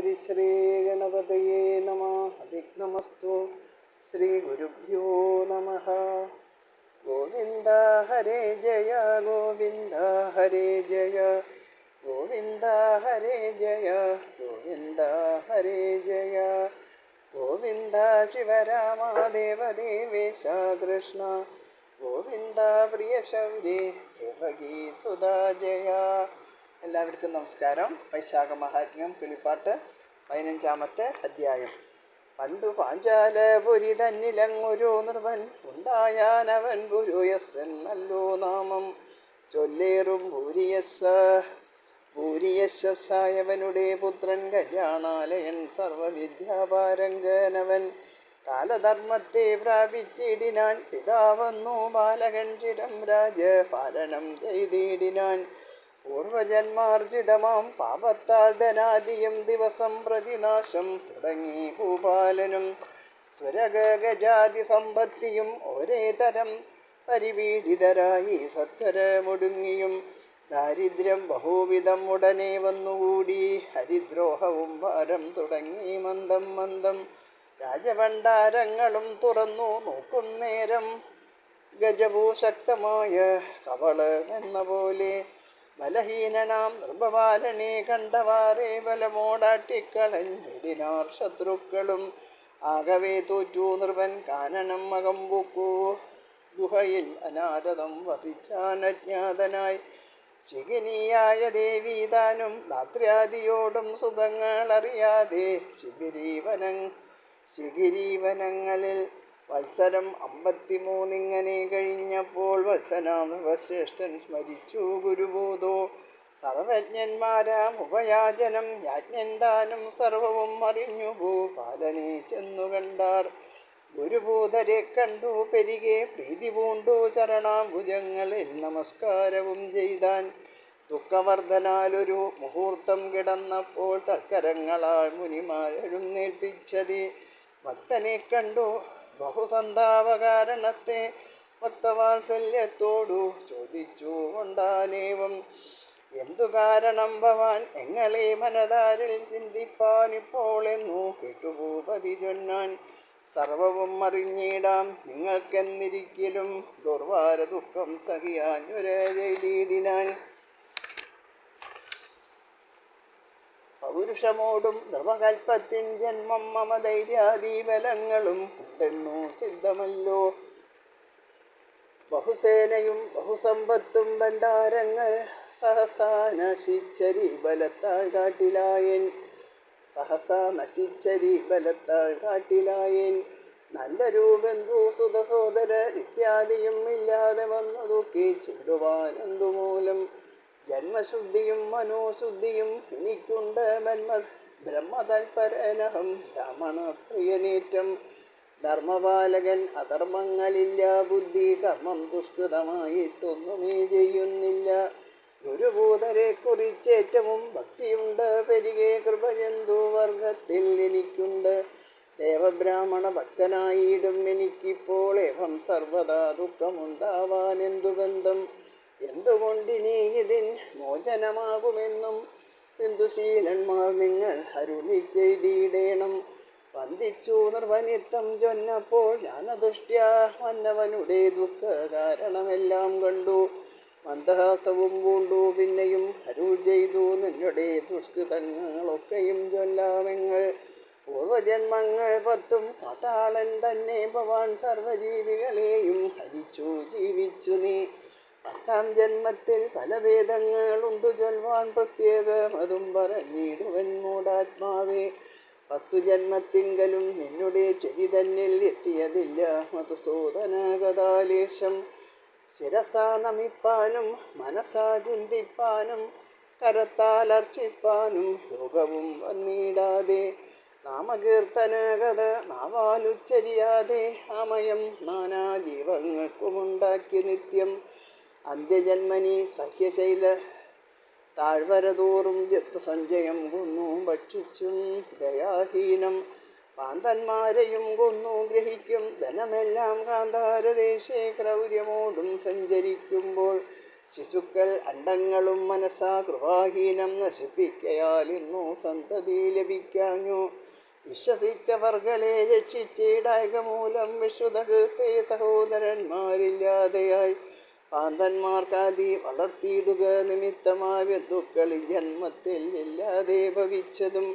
ഹരിശ്രീ ഗണപതയേ നമഃ. വിഘ്നമസ്തു. ശ്രീ ഗുരുഭ്യോ നമഃ. ഗോവിന്ദ ഹരേ ജയ ഗോവിന്ദ ഹരേ ജയ ഗോവിന്ദ ഹരേ ജയ ഗോവിന്ദ ഹരേ ജയ ഗോവിന്ദ ശിവരാമ ദേവദേവേശ കൃഷ്ണ ഗോവിന്ദ പ്രിയ ശൗരി ദേവകീ സുധാ ജയ. എല്ലാവർക്കും നമസ്കാരം. വൈശാഖ മഹാത്മ്യം കിളിപ്പാട്ട് 15-ാമത്തെ അധ്യായം. പണ്ടു പാഞ്ചാലപുരി തന്നിലങ്ങൊരു നൃപൻ ഉണ്ടായാനവൻ ഭൂരിയസ്സൻ നല്ലോ നാമം ചൊല്ലേറും ഭൂരിയശസ്സായവനുടെ പുത്രൻ കല്യാണാലയൻ സർവവിദ്യാപാരംഗനവൻ കാലധർമ്മത്തെ പ്രാപിച്ചിടിനാൻ. പിതാവെന്നു ബാലകൻ ചിരം രാജപാലനം ചെയ്തിടിനാൻ. പൂർവജന്മാർജിതമാം പാപത്താൽ ധനാദിയും ദിവസം പ്രതിനാശം തുടങ്ങി ഭൂപാലനും. ത്വരഗജാതി സമ്പത്തിയും ഒരേ തരം പരിപീഡിതരായി സത്വരമൊടുങ്ങിയും ദാരിദ്ര്യം ബഹുവിധം ഉടനെ വന്നുകൂടി. ഹരിദ്രോഹവും ഭാരം തുടങ്ങി മന്ദം മന്ദം. രാജഭണ്ഡാരങ്ങളും തുറന്നു നോക്കും നേരം ഗജഭൂശക്തമായ കവളമെന്ന പോലെ ബലഹീനനാം നൃപബാലനെ കണ്ടവാറേ ബലമോടാട്ടിക്കളഞ്ഞിടിനാർ ശത്രുക്കളും. ആകവേ തോറ്റു നൃപൻ കാനനം അകമ്പുക്കു. ഗുഹയിൽ അനാരദം വധിച്ചാൻ അജ്ഞാതനായി. ശിഖിനിയായ ദേവീതാനും രാത്രിയാദിയോടും സുഖങ്ങളറിയാതെ ശിഖിരീവനങ്ങളിൽ വത്സരം 53 ഇങ്ങനെ കഴിഞ്ഞപ്പോൾ വത്സനാം നൃപശ്രേഷ്ഠൻ സ്മരിച്ചു ഗുരുബോധോ. സർവജ്ഞന്മാരാം ഉപയാചനം യാജ്ഞൻ താനും സർവവും അറിഞ്ഞു ഭൂപാലനെ ചെന്നു കണ്ടാർ. ഗുരുഭൂതരെ കണ്ടു പെരികെ പ്രീതി പൂണ്ടു ചരണാംബുജങ്ങളിൽ നമസ്കാരവും ചെയ്താൻ. ദുഃഖവർദ്ധനാലൊരു മുഹൂർത്തം കിടന്നപ്പോൾ തൽക്കരങ്ങളാൽ മുനിമാരെഴുന്നേൽപ്പിച്ചതി. ഭക്തനെ കണ്ടു ബഹുസന്താപകാരണത്തെ ഭക്തവാത്സല്യത്തോടു ചോദിച്ചു കൊണ്ടാനേവം. എന്തു കാരണം ഭവാൻ എങ്ങളെ മനതാരിൽ ചിന്തിപ്പാനിപ്പോൾ എന്നു കേട്ടുഭൂപതി ചൊന്നാൻ. സർവവും അറിഞ്ഞിടാം നിങ്ങൾക്കെന്നിരിക്കലും ദുർവാര ദുഃഖം സഹിയാഞ്ഞുരയിടിനാൻ. പൗരുഷമോടും നൃപകൽപ്പത്തിൻ ജന്മം മമ ധൈര്യാദീബലങ്ങളും ഉണ്ടെന്നു സിദ്ധമല്ലോ. ബഹുസേനയും ബഹുസമ്പത്തും ഭണ്ഡാരങ്ങൾ സഹസാ നശിച്ചരി ബലത്താൽ കാട്ടിലായേൻ. നല്ലൊരു ബന്ധു സുതസോദരർ ഇത്യാദിയും ഇല്ലാതെ വന്നതൊക്കെ ചെടുവാൻ എന്തുമൂലം. ജന്മശുദ്ധിയും മനോശുദ്ധിയും എനിക്കുണ്ട് ബ്രഹ്മതൽപരനഹം ബ്രാഹ്മണ പ്രിയനേറ്റം. ധർമ്മപാലകൻ അധർമ്മങ്ങളില്ല ബുദ്ധി കർമ്മം ദുഷ്കൃതമായിട്ടൊന്നുമേ ചെയ്യുന്നില്ല. ഗുരുഭൂതരെ കുറിച്ചേറ്റവും ഭക്തിയുണ്ട് പെരികെ കൃപജന്തു വർഗത്തിൽ എനിക്കുണ്ട്. ദേവബ്രാഹ്മണ ഭക്തനായിടും എനിക്കിപ്പോൾ ഏവം സർവദാ ദുഃഖമുണ്ടാവാൻ എന്തു ബന്ധം. എന്തുകൊണ്ടിനി ഇതിൻ മോചനമാകുമെന്നും സിന്ധുശീലന്മാർ നിങ്ങൾ അരുളി ചെയ്തിടേണം. വന്ദിച്ചു നൃപനിത്തം ചൊന്നപ്പോൾ ജ്ഞാനദൃഷ്ട്യാ മന്നവനുടെ ദുഃഖ കാരണമെല്ലാം കണ്ടു. മന്ദഹാസവും പൂണ്ടു പിന്നെയും അരുൾ ചെയ്തു നിന്നുടെ ദുഷ്കൃതങ്ങളൊക്കെയും ചൊല്ലാമെങ്ങൾ. പൂർവജന്മങ്ങൾ 10 കാട്ടാളൻ തന്നെ ഭവാൻ സർവജീവികളെയും ഹരിച്ചു ജീവിച്ചു നീ. 10-ാം ജന്മത്തിൽ പല ഭേദങ്ങളുണ്ടു ചൊൽവാൻ പ്രത്യേകം അതും പറഞ്ഞിടുവൻ മൂടാത്മാവേ. 10 ജന്മത്തിങ്കലും നിന്നുടെ ചെവി തന്നിൽ എത്തിയതില്ല മധുസൂദനകഥാലേശം. ശിരസാ നമിപ്പാനും മനസാ ചിന്തിപ്പാനും കരത്താലർച്ചിപ്പാനും യോഗവും വന്നിടാതെ നാമകീർത്തനകഥ നാവാലുച്ചരിയാതെ അമയം നാനാ ജീവങ്ങൾക്കുമുണ്ടാക്കി നിത്യം. അന്ത്യജന്മനി സഹ്യശൈല താഴ്വരതോറും ജത്വസഞ്ചയം കൊന്നു ഭക്ഷിച്ചും ദയാഹീനം പാന്തന്മാരെയും കൊന്നു ഗ്രഹിക്കും. ധനമെല്ലാം കാന്താരദേശേ ക്രൗര്യമോടും സഞ്ചരിക്കുമ്പോൾ ശിശുക്കൾ അണ്ടങ്ങളും മനസ്സാ കൃപാഹീനം നശിപ്പിക്കയാൽ ഇന്നു സന്തതി ലഭിക്കാഞ്ഞു. വിശ്വസിച്ചവർകളെ രക്ഷിച്ചിടായക മൂലം വിശുദ്ധകീർത്തി സഹോദരന്മാരില്ലാതെയായി. പാന്തന്മാർക്കാതി വളർത്തിയിടുക നിമിത്തമായ ബന്ധുക്കൾ ജന്മത്തിൽ ഇല്ലാതെ ഭവിച്ചതും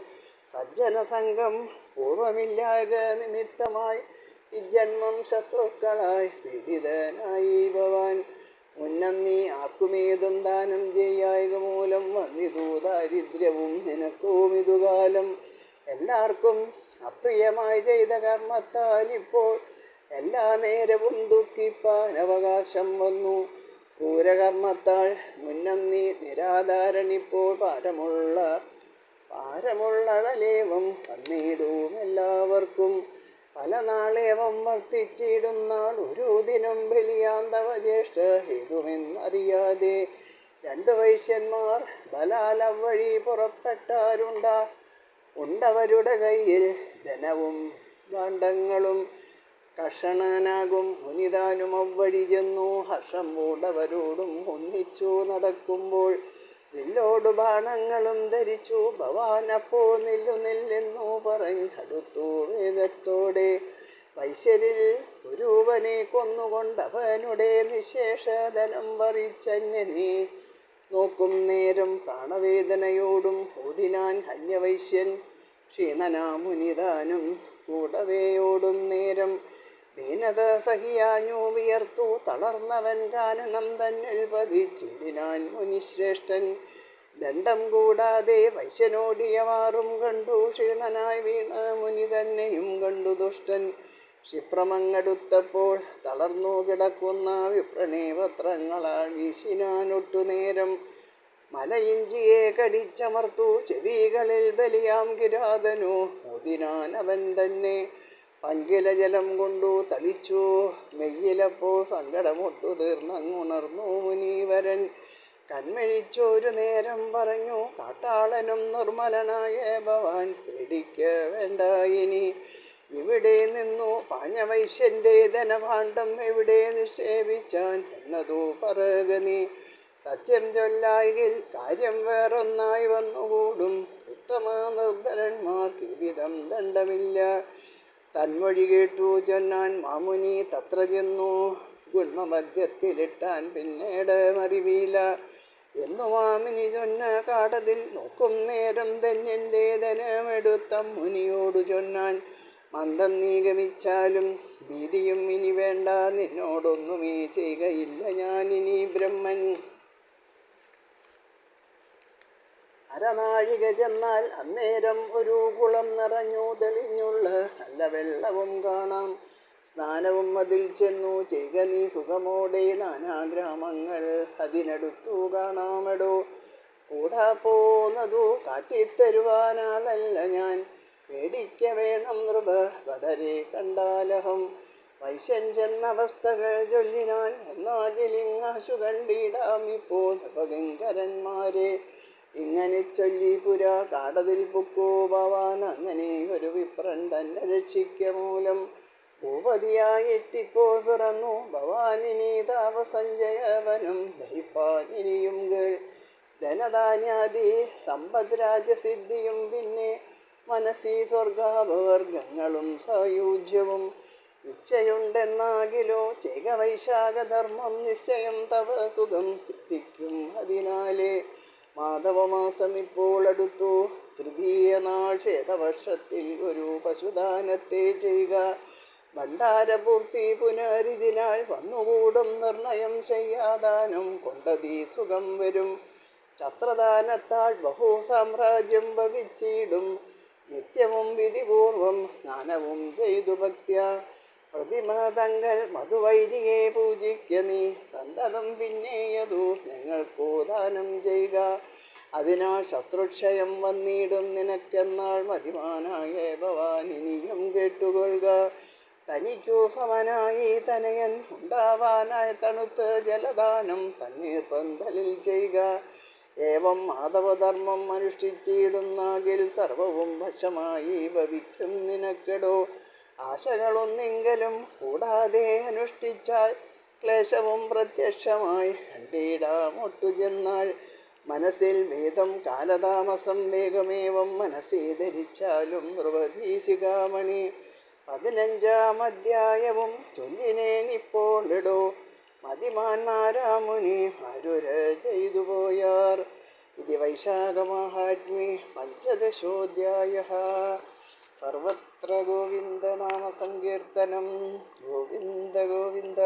സജ്ജന സംഘം പൂർവമില്ലായക നിമിത്തമായി ഇജന്മം ശത്രുക്കളായി പീഡിതനായി ഭവാൻ. മുന്നം നീ ആർക്കുമേതും ദാനം ചെയ്യായക മൂലം വന്നിതു ദാരിദ്ര്യവും നിനക്കും ഇതുകാലം. എല്ലാവർക്കും അപ്രിയമായി ചെയ്ത കർമ്മത്താൽ ഇപ്പോൾ എല്ലാ നേരവും ദുഃഖിപ്പാൻ അവകാശം വന്നു. ക്രൂരകർമ്മത്താൽ മുന്നം നീ നിരാധാരണിപ്പോൾ പാരമുള്ളടലേവം വന്നിടും എല്ലാവർക്കും. പല നാളേവം വർത്തിച്ചിടും നാൾ ഒരു ദിനം ബലിയാന്തവ ജ്യേഷ്ഠ ഹേതുമെന്നറിയാതെ. 2 വൈശ്യന്മാർ ബലാൽ അവഴി ഉണ്ടവരുടെ കയ്യിൽ ധനവും ഭാണ്ഡങ്ങളും. കഷണനാകും മുനിതാനും അവഴി ചെന്നു ഹർഷം പൂണ്ടവരോടും ഒന്നിച്ചു നടക്കുമ്പോൾ വില്ലോടു ബാണങ്ങളും ധരിച്ചു ഭവാൻ അപ്പോൾ നില്ലെന്നു പറഞ്ഞടുത്തു വേഗത്തോടെ. വൈശ്യരിൽ ഒരുവനെ കൊന്നുകൊണ്ടവനുടെ നിശേഷധനം വറിച്ചന്യനെ നോക്കും നേരം പ്രാണവേദനയോടും ഓടിനാൻ അന്യവൈശ്യൻ. ക്ഷീണനാമുനിതാനും കൂടവേയോടും നേരം ദീനത സഹിയാഞ്ഞു വിയർത്തു തളർന്നവൻ കാരണം തന്നിൽ പതിച്ചിടിനാൻ മുനിശ്രേഷ്ഠൻ. ദണ്ഡം കൂടാതെ വൈശ്യനോടിയവാറും കണ്ടു ക്ഷീണനായി വീണ മുനി തന്നെയും കണ്ടു ദുഷ്ടൻ. ക്ഷിപ്രമങ്ങടുത്തപ്പോൾ തളർന്നു കിടക്കുന്ന വിപ്രണേ പത്രങ്ങളാൽ വീശിനാനൊട്ടുനേരം. മലയിഞ്ചിയെ കടിച്ചമർത്തു ചെവികളിൽ ബലിയാം കിരാതനു മോദിനാൻ അവൻ തന്നെ. പങ്കില ജലം കൊണ്ടു തളിച്ചു മെയ്യിലപ്പോൾ സങ്കടമൊട്ടു തീർന്നങ്ങുണർന്നു മുനീവരൻ. കൺമിഴിച്ചൊരു നേരം പറഞ്ഞു കാട്ടാളനും നിർമ്മലനായ ഭവാൻ പേടിക്ക വേണ്ട ഇനി. ഇവിടെ നിന്നു പാഞ്ഞവൈശ്യന്റെ ധനഭാണ്ഡം എവിടെ നിക്ഷേപിച്ചാൻ എന്നതു പറക നീ. സത്യം ചൊല്ലായിൽ കാര്യം വേറൊന്നായി വന്നുകൂടും. ഉത്തമ നിർദ്ധരന്മാർക്ക് വിധം ദണ്ഡമില്ല. തന്മൊഴി കേട്ടു ചൊന്നാൻ മാമുനി തത്ര ചെന്നു ഗുൽമമധ്യത്തിലിട്ടാൻ പിന്നീട് മറിവീല എന്നു മാമുനി ചൊന്ന കാടതിൽ നോക്കും നേരം ധന്യന്റെ ധനമെടുത്ത മുനിയോടു ചൊന്നാൻ. മന്ദം നീ ഗമിച്ചാലും ഭീതിയും ഇനി വേണ്ട, നിന്നോടൊന്നുമേ ചെയ്യുകയില്ല ഞാനിനി ബ്രഹ്മൻ. അരനാഴിക ചെന്നാൽ അന്നേരം ഒരു കുളം നിറഞ്ഞു തെളിഞ്ഞുള്ള നല്ല വെള്ളവും കാണാം. സ്നാനവും അതിൽ ചെന്നു ചെയ്യുക നീ സുഖമോടെ. നാനാഗ്രാമങ്ങൾ അതിനടുത്തു കാണാമെടോ. കൂടാ പോന്നതു കാട്ടിത്തരുവാനാളല്ല ഞാൻ. പേടിക്ക വേണം നൃപ വടരെ കണ്ടാലഹം. വൈശ്യൻ ചെന്നവസ്ഥകൾ ചൊല്ലിനാൻ. എന്നാലിങ്ങാശു കണ്ടിടാം ഇപ്പോൾ നൃപകിങ്കരന്മാരെ. ഇങ്ങനെ ചൊല്ലി പുര കാടതിൽ പൊക്കോ ഭവാൻ. അങ്ങനെ ഒരു വിപ്രൻ തന്നെ രക്ഷിക്ക മൂലം ഭൂപതിയായിട്ടിപ്പോൾ പിറന്നു ഭവാനിനി താപസഞ്ജയവനം ദഹിപ്പാനിനിയും കേൾ. ധനധാന്യാദി സമ്പദ് രാജസിദ്ധിയും പിന്നെ മനസ്സി സ്വർഗാപവർഗങ്ങളും സായുജ്യവും. ഇച്ഛയുണ്ടെന്നാകിലോ ചേക വൈശാഖധർമ്മം നിശ്ചയം തവ സുഖം സിദ്ധിക്കും അതിനാലേ. മാധവമാസം ഇപ്പോൾ അടുത്തു തൃതീയ നാൾ ക്ഷേതവർഷത്തിൽ ഒരു പശുദാനത്തെ ചെയ്യുക. ഭണ്ഡാരപൂർത്തി പുനരിതിനാൽ വന്നുകൂടും നിർണയം ചെയ്യാദാനം കൊണ്ടതീ സുഖം വരും. ഛത്രദാനത്താൽ ബഹു സാമ്രാജ്യം ഭവിച്ചിടും. നിത്യവും വിധിപൂർവം സ്നാനവും ചെയ്തു ഭക്ത്യ. പ്രതിമതങ്ങൾ മധുവൈരിയെ പൂജിക്ക നീ. സന്തതം പിന്നെയതു ഞങ്ങൾക്കു ദാനം ചെയ്യുക. അതിനാൽ ശത്രുക്ഷയം വന്നിടും നിനക്കെന്നാൾ മതിമാനായ ഭവാൻ ഇനിയും കേട്ടുകൊള്ളുക. തനിക്കു സമനായി തനയൻ ഉണ്ടാവാനായി തണുത്ത ജലദാനം തണ്ണീർ പന്തലിൽ ചെയ്യുക. ഏവം മാധവധർമ്മം അനുഷ്ഠിച്ചിടുന്നാകിൽ സർവവും വശമായി ഭവിക്കും നിനക്കെടോ. ആശകളൊന്നെങ്കിലും കൂടാതെ അനുഷ്ഠിച്ചാൽ ക്ലേശവും പ്രത്യക്ഷമായി കണ്ടിടാമൊട്ടു ചെന്നാൽ മനസ്സിൽ ഭേദം കാലതാമസം വേഗമേവം മനസ്സേ ധരിച്ചാലും നൃപധീശികാമണി 15-ാം അധ്യായവും ചൊല്ലിനേനിപ്പോളിടോ മതിമാന്മാരാമുനി ആരുര ചെയ്തു പോയാർ. ഇത് വൈശാഖമാഹാത്മ്യേ പഞ്ചദശോധ്യായഃ. സർവത്ര ഗോവിന്ദനാമസങ്കീർത്തനം. ഗോവിന്ദ ഗോവിന്ദ.